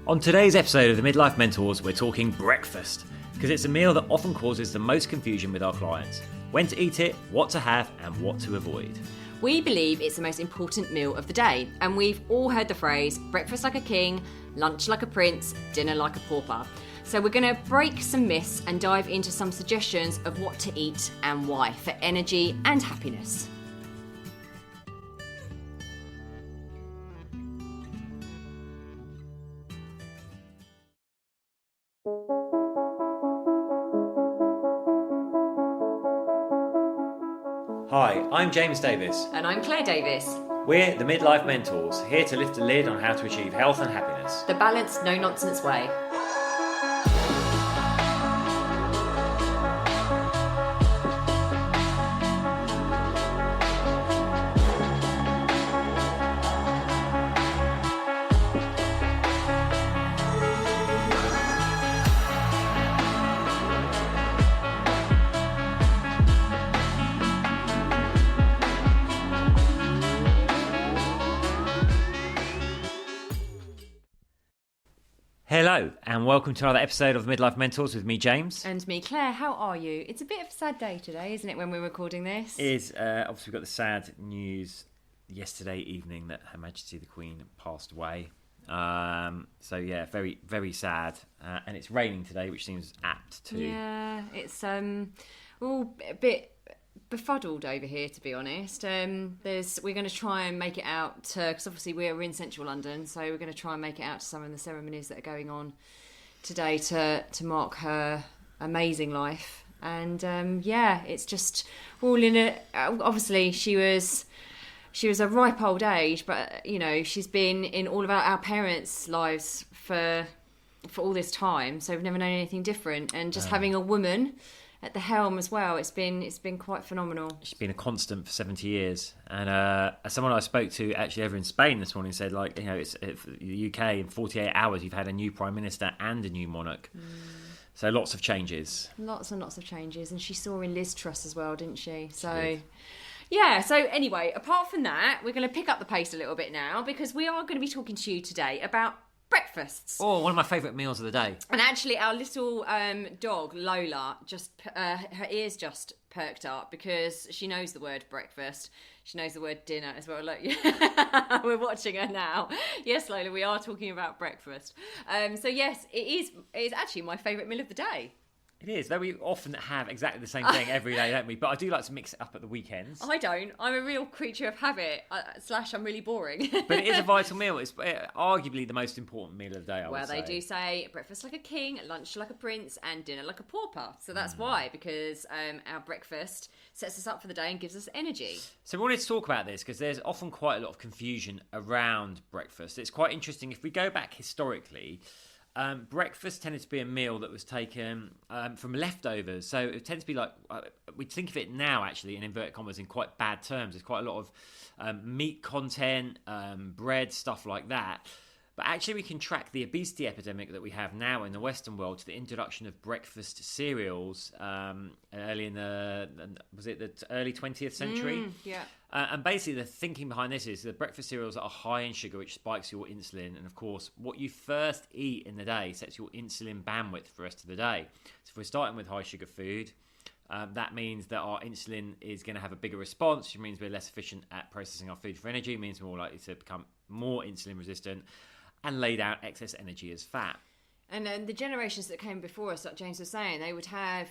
On today's episode of the Midlife Mentors, we're talking breakfast, because it's a meal that often causes the most confusion with our clients. When to eat it, what to have, and what to avoid. We believe it's the most important meal of the day, and we've all heard the phrase, breakfast like a king, lunch like a prince, dinner like a pauper. So we're going to break some myths and dive into some suggestions of what to eat and why for energy and happiness. Hi, I'm James Davis. And I'm Claire Davis. We're the Midlife Mentors, here to lift the lid on how to achieve health and happiness. The balanced, no-nonsense way. Hello, and welcome to another episode of Midlife Mentors with me, James. And me, Claire. How are you? It's a bit of a sad day today, isn't it, when we're recording this? It is, obviously we've got the sad news yesterday evening that Her Majesty the Queen passed away. So yeah, very, very sad. And it's raining today, which seems apt too. Yeah, it's all a bit befuddled over here, to be honest. We're going to try and make it out because obviously we're in central London, so we're going to try and make it out to some of the ceremonies that are going on today to mark her amazing life. And it's just all in a. Obviously, she was a ripe old age, but you know she's been in all of our parents' lives for all this time, so we've never known anything different. And just having a woman at the helm as well, it's been quite phenomenal. She's been a constant for 70 years, and someone I spoke to actually over in Spain this morning said, like, you know, it's the UK in 48 hours you've had a new prime minister and a new monarch. So lots of changes, lots and lots of changes. And she saw in Liz Truss as well, didn't she? So yeah, so anyway, apart from that, we're going to pick up the pace a little bit now, because we are going to be talking to you today about breakfasts. Oh, one of my favourite meals of the day. And actually, our little dog, Lola, her ears just perked up because she knows the word breakfast. She knows the word dinner as well. Look, we're watching her now. Yes, Lola, we are talking about breakfast. So yes, it is actually my favourite meal of the day. It is, though we often have exactly the same thing every day, don't we? But I do like to mix it up at the weekends. I don't. I'm a real creature of habit, / I'm really boring. But it is a vital meal. It's arguably the most important meal of the day, I would say. Well, they do say breakfast like a king, lunch like a prince, and dinner like a pauper. So that's why, because our breakfast sets us up for the day and gives us energy. So we wanted to talk about this because there's often quite a lot of confusion around breakfast. It's quite interesting. If we go back historically, breakfast tended to be a meal that was taken from leftovers. So it tends to be like, we think of it now actually in inverted commas in quite bad terms. There's quite a lot of meat content, bread, stuff like that. But actually we can track the obesity epidemic that we have now in the Western world to the introduction of breakfast cereals early in the early 20th century? And basically the thinking behind this is the breakfast cereals are high in sugar, which spikes your insulin. And of course, what you first eat in the day sets your insulin bandwidth for the rest of the day. So if we're starting with high sugar food, that means that our insulin is going to have a bigger response, which means we're less efficient at processing our food for energy, means we're more likely to become more insulin resistant and lay down excess energy as fat. And then the generations that came before us, like James was saying, they would have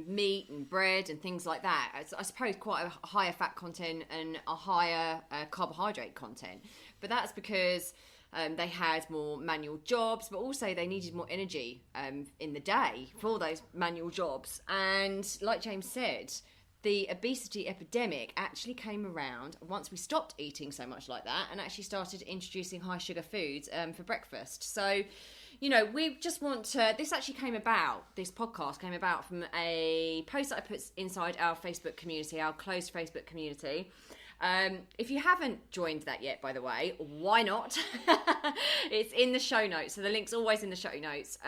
meat and bread and things like that. I suppose quite a higher fat content and a higher carbohydrate content. But that's because they had more manual jobs, but also they needed more energy in the day for those manual jobs. And like James said, the obesity epidemic actually came around once we stopped eating so much like that and actually started introducing high sugar foods for breakfast. So, you know, we just want to, this podcast came about from a post that I put inside our Facebook community, our closed Facebook community. If you haven't joined that yet, by the way, why not? It's in the show notes. So the link's always in the show notes.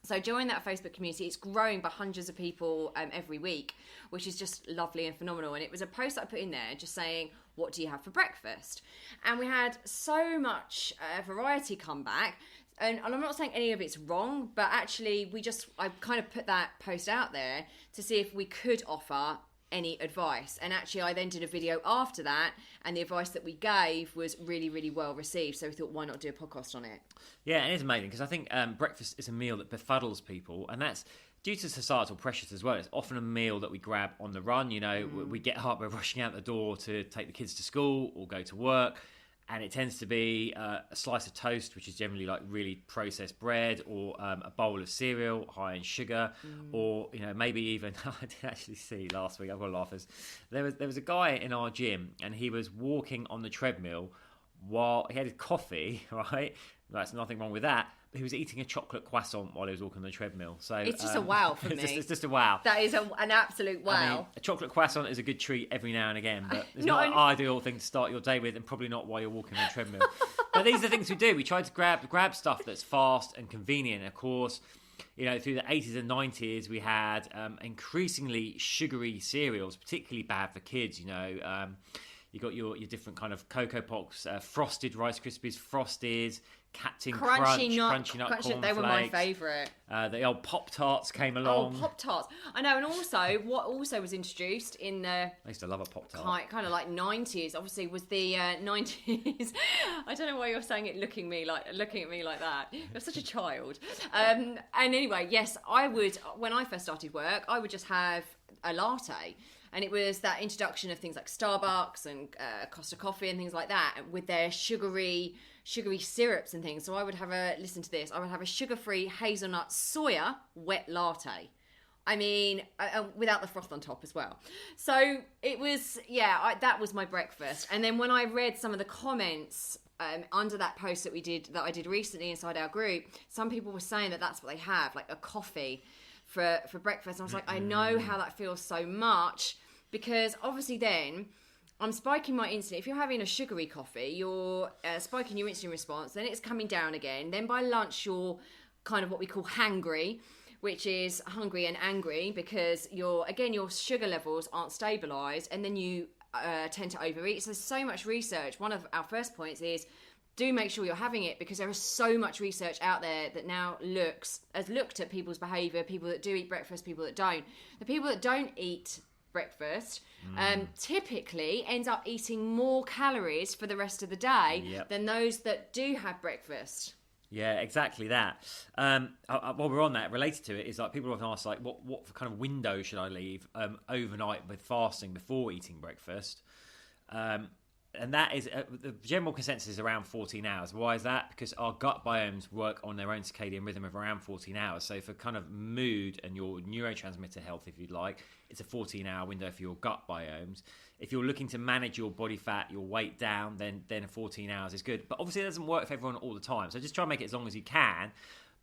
So join that Facebook community. It's growing by hundreds of people every week, which is just lovely and phenomenal. And it was a post that I put in there just saying, what do you have for breakfast? And we had so much variety come back. and I'm not saying any of it's wrong, but actually I kind of put that post out there to see if we could offer any advice. And actually I then did a video after that, and the advice that we gave was really, really well received. So we thought, why not do a podcast on it? Yeah, it is amazing because I think breakfast is a meal that befuddles people, and that's due to societal pressures as well. It's often a meal that we grab on the run. You know, we get up, we're rushing out the door to take the kids to school or go to work. And it tends to be a slice of toast, which is generally like really processed bread, or a bowl of cereal high in sugar, or maybe even I did actually see last week. I've got laughers. There was a guy in our gym, and he was walking on the treadmill while he had his coffee. Right, that's nothing wrong with that. But he was eating a chocolate croissant while he was walking on the treadmill. So it's just a wow for me. It's just a wow. That is an absolute wow. I mean, a chocolate croissant is a good treat every now and again, but it's not an ideal thing to start your day with, and probably not while you're walking on the treadmill. But these are the things we do. We try to grab stuff that's fast and convenient. Of course, through the 80s and 90s, we had increasingly sugary cereals, particularly bad for kids. You got your different kind of Cocoa Pops, Frosted Rice Krispies, Frosties, Captain Crunchy Nut Cornflakes. They were my favourite. The old Pop-Tarts came along. Oh, Pop-Tarts. I know, and also, what also was introduced in the... I used to love a Pop-Tart. Kind of like 90s, obviously, was the 90s. I don't know why you're saying it looking at me like that. You're such a child. And anyway, yes, when I first started work, I would just have a latte. And it was that introduction of things like Starbucks and Costa Coffee and things like that, with their sugary syrups and things. So I would have listen to this, I would have a sugar-free hazelnut soya wet latte. I mean, without the froth on top as well. So it was, that was my breakfast. And then when I read some of the comments under that post that I did recently inside our group, some people were saying that that's what they have, like a coffee for breakfast. And I was like, I know how that feels so much, because obviously then I'm spiking my insulin. If you're having a sugary coffee, you're spiking your insulin response, then it's coming down again. Then by lunch, you're kind of what we call hangry, which is hungry and angry, because your sugar levels aren't stabilised, and then you tend to overeat. So there's so much research. One of our first points is, do make sure you're having it, because there is so much research out there that now has looked at people's behaviour, people that do eat breakfast, people that don't. The people that don't eat breakfast typically ends up eating more calories for the rest of the day than those that do have breakfast. Yeah, exactly that. While we're on that, related to it, is like people often ask, like, what kind of window should I leave overnight with fasting before eating breakfast? And that is the general consensus is around 14 hours. Why is that? Because our gut biomes work on their own circadian rhythm of around 14 hours. So for kind of mood and your neurotransmitter health, if you'd like, it's a 14-hour window for your gut biomes. If you're looking to manage your body fat, your weight down, then 14 hours is good. But obviously it doesn't work for everyone all the time. So just try and make it as long as you can.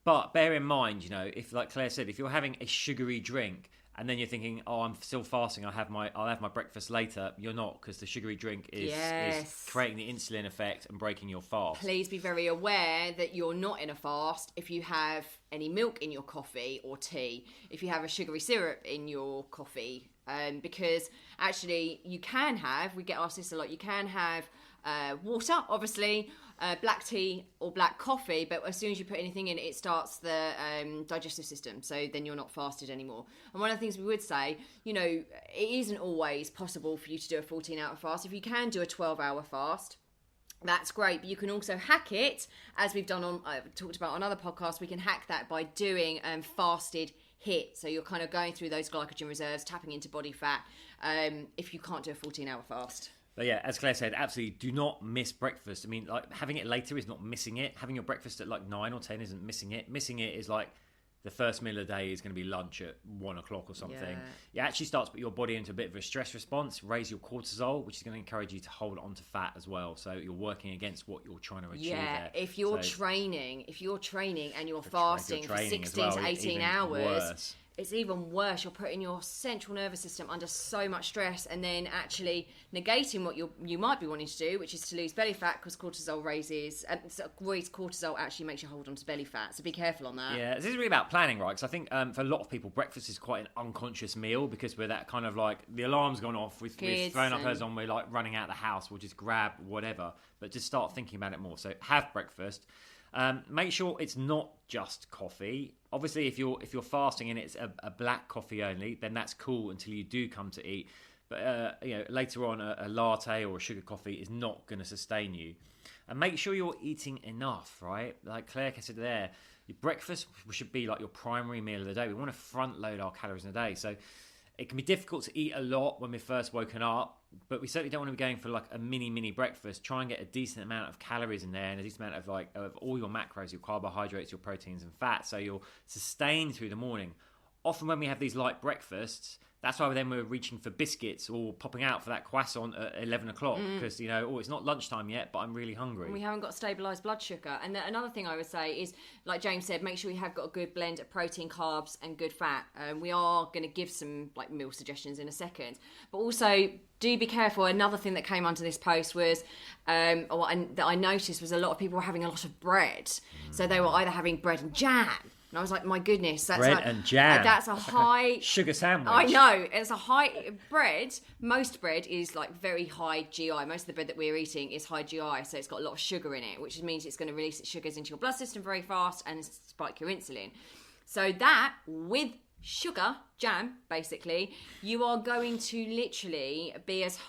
But bear in mind, if, like Claire said, if you're having a sugary drink, and then you're thinking, oh, I'm still fasting, I'll have my breakfast later. You're not, because the sugary drink is creating the insulin effect and breaking your fast. Please be very aware that you're not in a fast if you have any milk in your coffee or tea, if you have a sugary syrup in your coffee, because actually we get asked this a lot, you can have water, obviously, black tea or black coffee, but as soon as you put anything in, it starts the digestive system, so then you're not fasted anymore. And one of the things we would say, it isn't always possible for you to do a 14-hour fast. If you can do a 12-hour fast, that's great, but you can also hack it, as we've done talked about on other podcasts. We can hack that by doing fasted HIIT, so you're kind of going through those glycogen reserves, tapping into body fat, if you can't do a 14-hour fast. But yeah, as Claire said, absolutely do not miss breakfast. I mean, like, having it later is not missing it. Having your breakfast at like 9 or 10 isn't missing it. Missing it is like the first meal of the day is going to be lunch at 1 o'clock or something. It actually starts to put your body into a bit of a stress response, raise your cortisol, which is going to encourage you to hold on to fat as well. So you're working against what you're trying to achieve there. If you're training and you're fasting for 16 to 18 hours... Worse. It's even worse. You're putting your central nervous system under so much stress, and then actually negating what you might be wanting to do, which is to lose belly fat, because cortisol raises cortisol actually makes you hold on to belly fat. So be careful on that. Yeah, this is really about planning, right? Because I think for a lot of people, breakfast is quite an unconscious meal, because we're that kind of like, the alarm's gone off, we've thrown our clothes on, we're like running out of the house, we'll just grab whatever. But just start thinking about it more. So have breakfast. Make sure it's not just coffee. Obviously, if you're fasting and it's a black coffee only, then that's cool until you do come to eat. But later on, a latte or a sugar coffee is not going to sustain you. And make sure you're eating enough, right? Like Claire said there, your breakfast should be like your primary meal of the day. We want to front load our calories in a day. So it can be difficult to eat a lot when we're first woken up, but we certainly don't want to be going for like a mini breakfast. Try and get a decent amount of calories in there and a decent amount of all your macros, your carbohydrates, your proteins and fats, so you're sustained through the morning. Often when we have these light breakfasts, that's why then we're reaching for biscuits or popping out for that croissant at 11 o'clock because, it's not lunchtime yet, but I'm really hungry. And we haven't got stabilised blood sugar. And another thing I would say is, like James said, make sure you have got a good blend of protein, carbs and good fat. We are going to give some meal suggestions in a second. But also, do be careful. Another thing that came onto this post was, that I noticed was a lot of people were having a lot of bread. So they were either having bread and jam. And I was like, my goodness, that's bread and jam. That's a high like a sugar sandwich. I know, it's a high bread. Most bread is like very high GI. Most of the bread that we're eating is high GI, so it's got a lot of sugar in it, which means it's going to release its sugars into your blood system very fast and spike your insulin. So that with sugar jam, basically, you are going to literally be as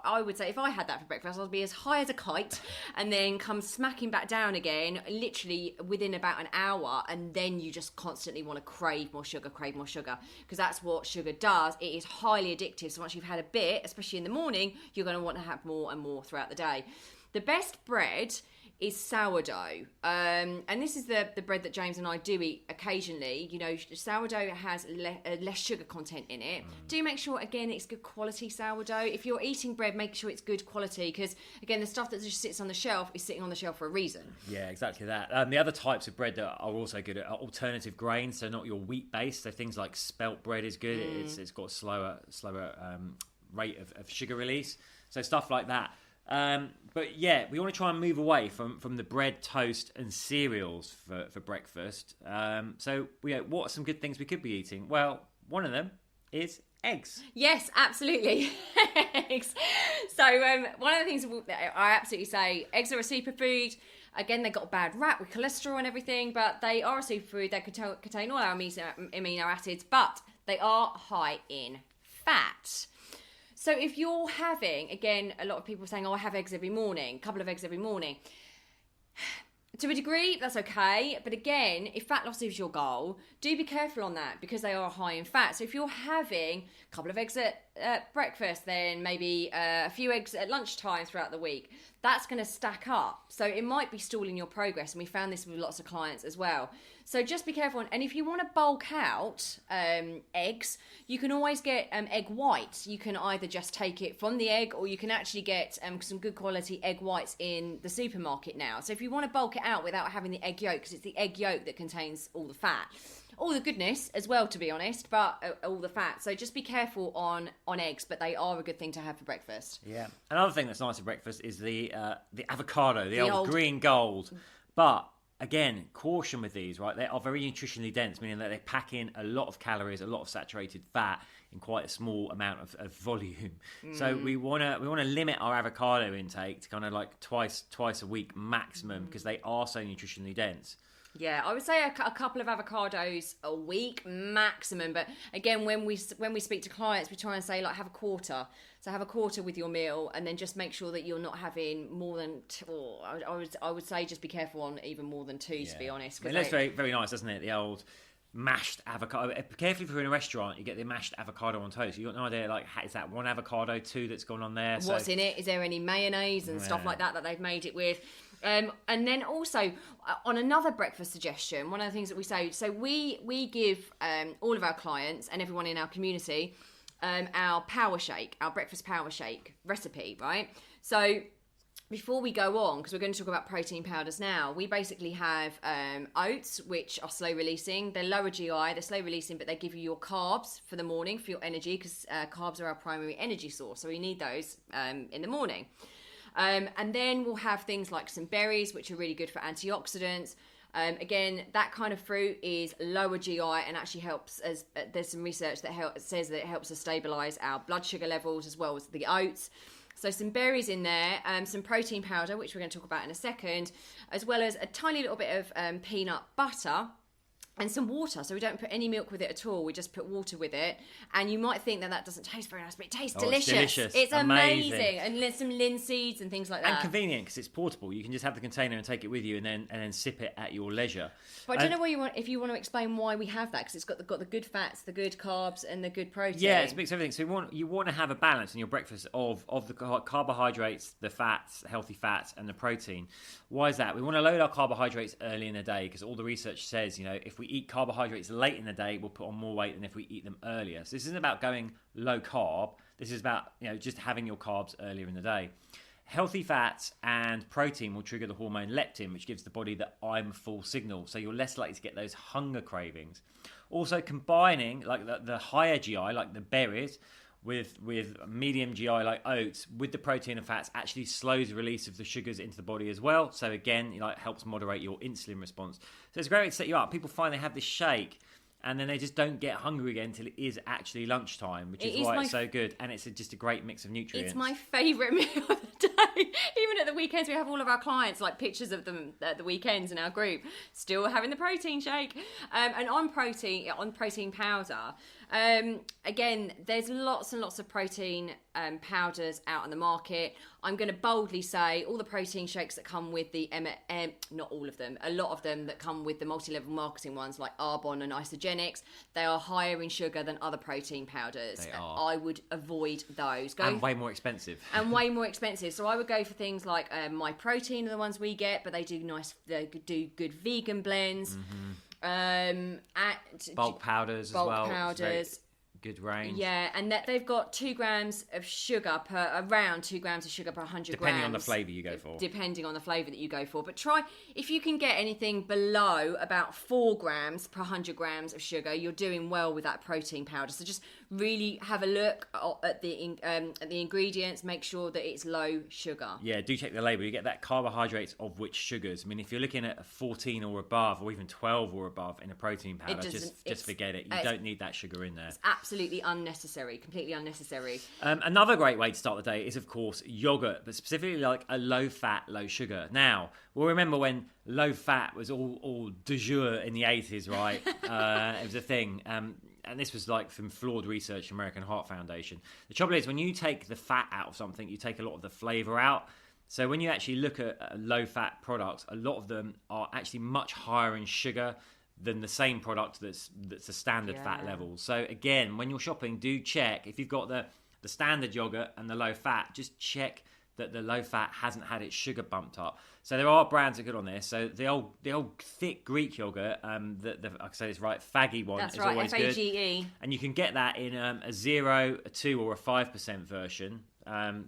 I would say if I had that for breakfast, I'd be as high as a kite and then come smacking back down again, literally within about an hour, and then you just constantly want to crave more sugar, because that's what sugar does. It is highly addictive. So once you've had a bit, especially in the morning, you're going to want to have more and more throughout the day. The best bread is sourdough. And this is the bread that James and I do eat occasionally. Sourdough has less sugar content in it. Do make sure, again, it's good quality sourdough. If you're eating bread, make sure it's good quality, because, again, the stuff that just sits on the shelf is sitting on the shelf for a reason. Yeah, exactly that. The other types of bread that are also good are alternative grains, so not your wheat-based. So things like spelt bread is good. It's got a slower rate of sugar release. So stuff like that. But yeah, we want to try and move away from the bread, toast and cereals for breakfast. So what are some good things we could be eating? Well, one of them is eggs. Yes, absolutely. Eggs. So one of the things I absolutely say, eggs are a superfood. Again, they got a bad rap with cholesterol and everything, but they are a superfood. They contain all our amino acids, but they are high in fat. So if you're having, again, a lot of people are saying, I have eggs every morning, a couple of eggs every morning. To a degree, that's okay. But again, if fat loss is your goal, do be careful on that, because they are high in fat. So if you're having a couple of eggs at breakfast, then maybe a few eggs at lunchtime throughout the week, that's going to stack up. So it might be stalling your progress. And we found this with lots of clients as well. So just be careful. And if you want to bulk out eggs, you can always get egg whites. You can either just take it from the egg, or you can actually get some good quality egg whites in the supermarket now. So if you want to bulk it out without having the egg yolk, because it's the egg yolk that contains all the fat, all the goodness as well, to be honest, but all the fat. So just be careful on eggs, but they are a good thing to have for breakfast. Yeah. Another thing that's nice for breakfast is the avocado, the old green gold. But again, caution with these, right? They are very nutritionally dense, meaning that they pack in a lot of calories, a lot of saturated fat in quite a small amount of volume. So we want to limit our avocado intake to kind of like twice a week maximum, because they are so nutritionally dense. Yeah, I would say a couple of avocados a week maximum. But again, when we speak to clients, we try and say, like, have a quarter. So have a quarter with your meal, and then just make sure that you're not having more than I would say just be careful on even more than two, to be honest. It looks very, very nice, doesn't it? The old mashed avocado. Carefully, if you're in a restaurant, you get the mashed avocado on toast. You've got no idea, like, is that one avocado, two that's gone on there? What's in it? Is there any mayonnaise and stuff like that they've made it with? And then also on another breakfast suggestion, one of the things that we say, so we give all of our clients and everyone in our community our power shake, our breakfast power shake recipe, right? So before we go on, because we're going to talk about protein powders now, we basically have oats, which are slow releasing. They're lower GI, they're slow releasing, but they give you your carbs for the morning for your energy, because carbs are our primary energy source. So we need those in the morning. And then we'll have things like some berries, which are really good for antioxidants. Again, that kind of fruit is lower GI and actually helps, as there's some research that says that it helps us stabilise our blood sugar levels, as well as the oats. So some berries in there, some protein powder, which we're going to talk about in a second, as well as a tiny little bit of peanut butter. And some water, so we don't put any milk with it at all. We just put water with it, and you might think that doesn't taste very nice, but it tastes delicious. It's delicious. It's amazing, and some linseeds and things like that. And convenient because it's portable. You can just have the container and take it with you, and then sip it at your leisure. But I don't know if you want to explain why we have that, because it's got the good fats, the good carbs, and the good protein. Yeah, it's a mix of everything. So you want to have a balance in your breakfast of the carbohydrates, the fats, healthy fats, and the protein. Why is that? We want to load our carbohydrates early in the day because all the research says, if we eat carbohydrates late in the day, we'll put on more weight than if we eat them earlier. So this isn't about going low carb. This is about just having your carbs earlier in the day. Healthy fats and protein will trigger the hormone leptin, which gives the body the I'm full signal. So you're less likely to get those hunger cravings. Also combining like the higher GI, like the berries, with medium GI like oats, with the protein and fats, actually slows the release of the sugars into the body as well. So again, it helps moderate your insulin response. So it's a great way to set you up. People find they have this shake and then they just don't get hungry again until it is actually lunchtime, which is why it's so good. And it's just a great mix of nutrients. It's my favourite meal of the day. Even at the weekends, we have all of our clients, like pictures of them at the weekends in our group, still having the protein shake. And on protein powder, again, there's lots and lots of protein powders out on the market. I'm going to boldly say all the protein shakes that come with the not all of them, a lot of them that come with the multi-level marketing ones like Arbonne and Isogenics, they are higher in sugar than other protein powders. They are. I would avoid those. And way more expensive. So I would go for things like My Protein are the ones we get, but they do good vegan blends. Bulk powders as well. Powders. Good range. Yeah, and that they've got 2 grams of sugar around 2 grams of sugar per 100 grams. Depending on the flavour you go for. Depending on the flavour that you go for. But try, if you can get anything below about 4 grams per 100 grams of sugar, you're doing well with that protein powder. So just really have a look at the ingredients, make sure that it's low sugar. Yeah, do check the label. You get that carbohydrates of which sugars. I mean, if you're looking at 14 or above, or even 12 or above in a protein powder, just forget it. You don't need that sugar in there. It's absolutely unnecessary, completely unnecessary. Another great way to start the day is, of course, yogurt, but specifically like a low-fat, low-sugar. Now, we'll remember when low-fat was all du jour in the 80s, right? It was a thing. And this was like from flawed research, American Heart Foundation. The trouble is, when you take the fat out of something, you take a lot of the flavour out. So when you actually look at low-fat products, a lot of them are actually much higher in sugar than the same product that's a standard fat level. So again, when you're shopping, do check if you've got the standard yogurt and the low fat, just check that the low fat hasn't had its sugar bumped up. So there are brands that are good on this. So the old thick Greek yogurt, I say this right, faggy one, is always good. Fage. And you can get that in a 0, a 2 or a 5% version.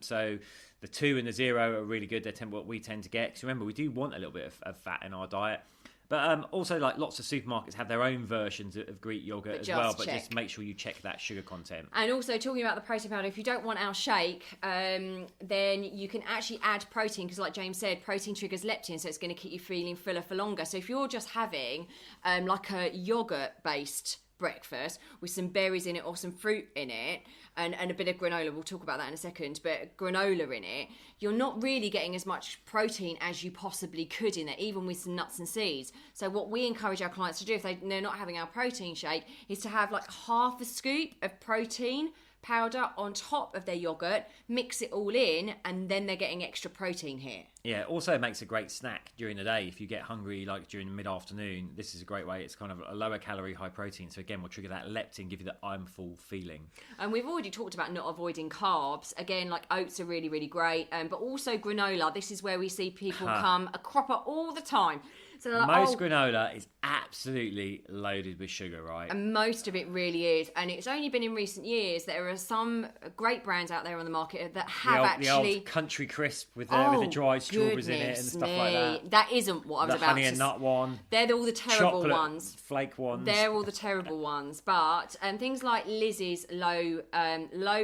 So the 2 and the 0 are really good. They're what we tend to get. Because remember, we do want a little bit of fat in our diet. But also, like lots of supermarkets have their own versions of Greek yogurt as well. But just make sure you check that sugar content. And also, talking about the protein powder, if you don't want our shake, then you can actually add protein, because like James said, protein triggers leptin, so it's going to keep you feeling fuller for longer. So if you're just having like a yogurt-based breakfast with some berries in it or some fruit in it and a bit of granola, we'll talk about that in a second, but granola in it, you're not really getting as much protein as you possibly could in there, even with some nuts and seeds. So what we encourage our clients to do if they're not having our protein shake is to have like half a scoop of protein powder on top of their yogurt, mix it all in, and then they're getting extra protein here. Yeah, also makes a great snack during the day. If you get hungry like during the mid-afternoon, this is a great way. It's kind of a lower calorie, high protein. So again, we'll trigger that leptin, give you the I'm full feeling. And we've already talked about not avoiding carbs. Again, like oats are really, really great. But also granola. This is where we see people come a cropper all the time. So like, most granola is absolutely loaded with sugar, right? And most of it really is. And it's only been in recent years that there are some great brands out there on the market that have the old Country Crisp with the dried strawberries in it and stuff like that. That isn't what I was about to say. The honey and nut one. They're all the terrible chocolate ones. Flake ones. They're all the terrible ones. But things like Lizzie's low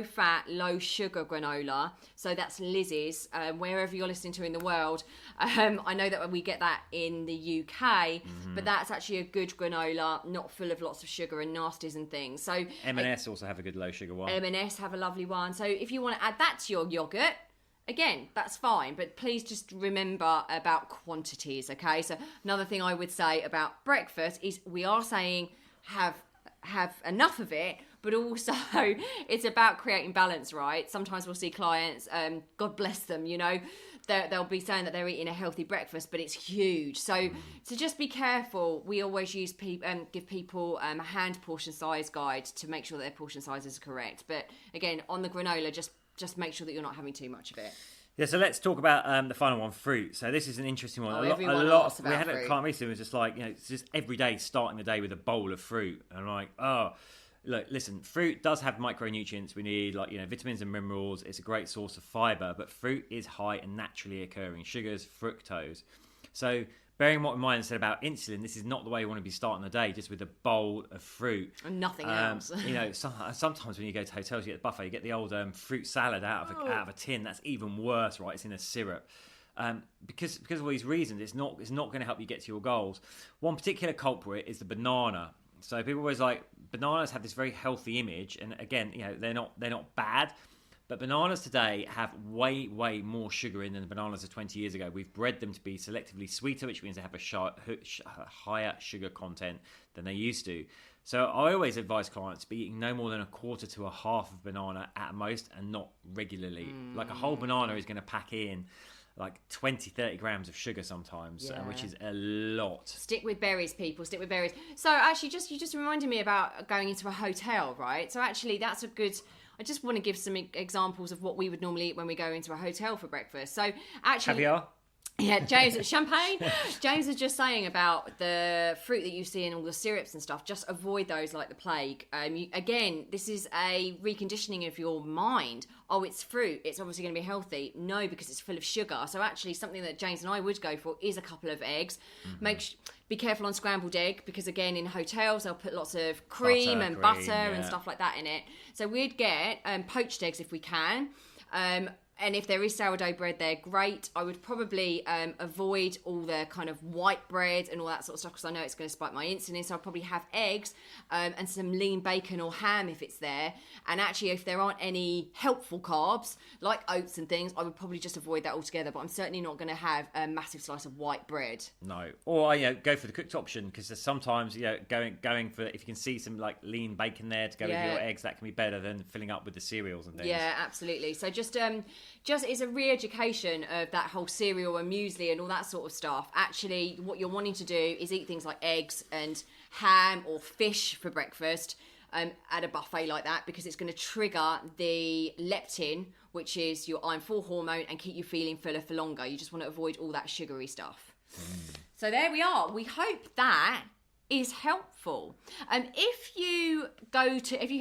fat, low sugar granola. So that's Lizzie's, wherever you're listening to in the world. I know that we get that in the UK, but that's actually a good granola, not full of lots of sugar and nasties and things. So M&S also have a good low sugar one. M&S have a lovely one. So if you want to add that to your yogurt, again, that's fine, but please just remember about quantities, okay? So another thing I would say about breakfast is we are saying have enough of it, but also it's about creating balance, right? Sometimes we'll see clients, God bless them, you know, they'll be saying that they're eating a healthy breakfast, but it's huge. So just be careful. We always give people a hand portion size guide to make sure that their portion sizes are correct. But again, on the granola, just make sure that you're not having too much of it. Yeah, so let's talk about the final one, fruit. So this is an interesting one. We had a client recently who was just like, you know, it's just every day starting the day with a bowl of fruit. And I'm like, oh, look, listen, fruit does have micronutrients we need, like, you know, vitamins and minerals. It's a great source of fiber, but fruit is high in naturally occurring sugars, fructose. So bearing what in mind said about insulin, this is not the way you want to be starting the day, just with a bowl of fruit. And nothing else. You know, sometimes when you go to hotels, you get the buffet, you get the old fruit salad out of a tin. That's even worse, right? It's in a syrup. Because of all these reasons, it's not going to help you get to your goals. One particular culprit is the banana. So people always like, bananas have this very healthy image, and again, you know, they're not bad. But bananas today have way more sugar in than the bananas of 20 years ago. We've bred them to be selectively sweeter, which means they have a higher sugar content than they used to. So I always advise clients to be eating no more than a quarter to a half of banana at most, and not regularly. Like a whole banana is going to pack in like 20-30 grams of sugar sometimes, which is a lot. Stick with berries, people. Stick with berries. So actually, you just reminded me about going into a hotel, right? So actually, that's a good. I just want to give some examples of what we would normally eat when we go into a hotel for breakfast. So actually, caviar. Yeah, James, champagne. James was just saying about the fruit that you see in all the syrups and stuff. Just avoid those like the plague. Again, this is a reconditioning of your mind. Oh, it's fruit. It's obviously going to be healthy. No, because it's full of sugar. So actually, something that James and I would go for is a couple of eggs. Be careful on scrambled egg, because again, in hotels they'll put lots of cream and butter and stuff like that in it. So we'd get poached eggs if we can. And if there is sourdough bread, they're great. I would probably avoid all the kind of white bread and all that sort of stuff, because I know it's going to spike my insulin. So I'll probably have eggs and some lean bacon or ham if it's there. And actually, if there aren't any helpful carbs, like oats and things, I would probably just avoid that altogether. But I'm certainly not going to have a massive slice of white bread. No. Or, you know, go for the cooked option, because there's sometimes, you know, going for, if you can see some like lean bacon there to go with your eggs, that can be better than filling up with the cereals and things. Yeah, absolutely. So just it's a re-education of that whole cereal and muesli and all that sort of stuff. Actually, what you're wanting to do is eat things like eggs and ham or fish for breakfast at a buffet like that, because it's going to trigger the leptin, which is your I'm full hormone, and keep you feeling fuller for longer. You just want to avoid all that sugary stuff. So there we are. We hope that is helpful. If you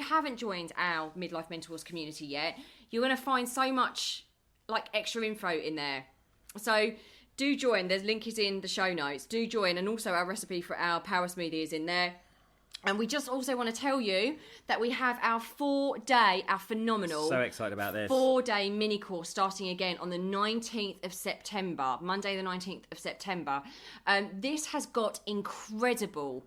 haven't joined our Midlife Mentors community yet, you're going to find so much like extra info in there. So do join. There's link is in the show notes. Do join, and also our recipe for our power smoothie is in there. And we just also want to tell you that we have our 4-day, our phenomenal, so excited about this 4-day mini course starting again on the 19th of September, Monday the 19th of September. This has got incredible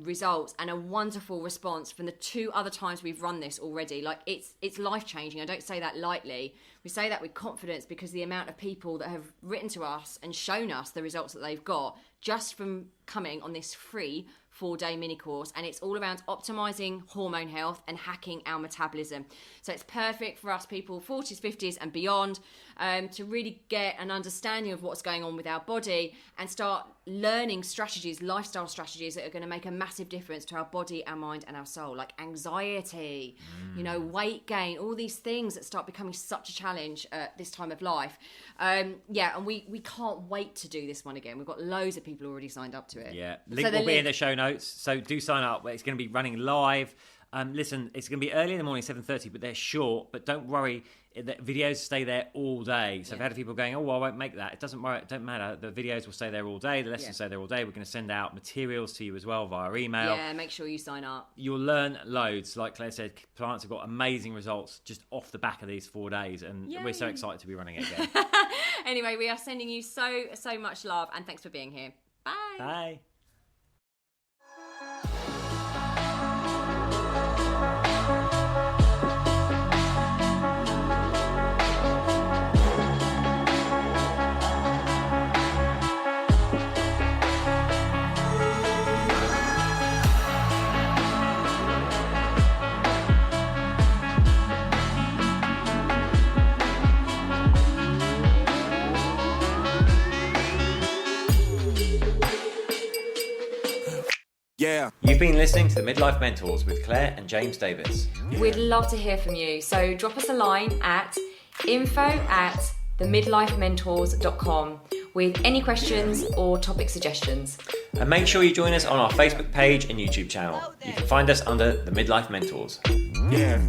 results and a wonderful response from the 2 other times we've run this already. Like, it's life-changing. I don't say that lightly. We say that with confidence, because the amount of people that have written to us and shown us the results that they've got just from coming on this free 4-day mini course. And it's all around optimizing hormone health and hacking our metabolism. So it's perfect for us people 40s, 50s and beyond, to really get an understanding of what's going on with our body and start learning strategies, lifestyle strategies that are going to make a massive difference to our body, our mind and our soul, like anxiety, you know, weight gain, all these things that start becoming such a challenge at this time of life. And we can't wait to do this one again. We've got loads of people already signed up to it. Yeah, link will be in the show notes, so do sign up. It's going to be running live. Listen, it's going to be early in the morning, 7:30, but they're short. But don't worry, the videos stay there all day. So I've had people going, oh, well, I won't make that. It doesn't matter. The videos will stay there all day. The lessons stay there all day. We're going to send out materials to you as well via email. Yeah, make sure you sign up. You'll learn loads. Like Claire said, clients have got amazing results just off the back of these 4 days. And we're so excited to be running it again. Anyway, we are sending you so much love, and thanks for being here. Bye. Bye. Yeah. You've been listening to the Midlife Mentors with Claire and James Davis. We'd love to hear from you, so drop us a line at info@themidlifementors.com with any questions or topic suggestions. And make sure you join us on our Facebook page and YouTube channel. You can find us under the Midlife Mentors. Yeah.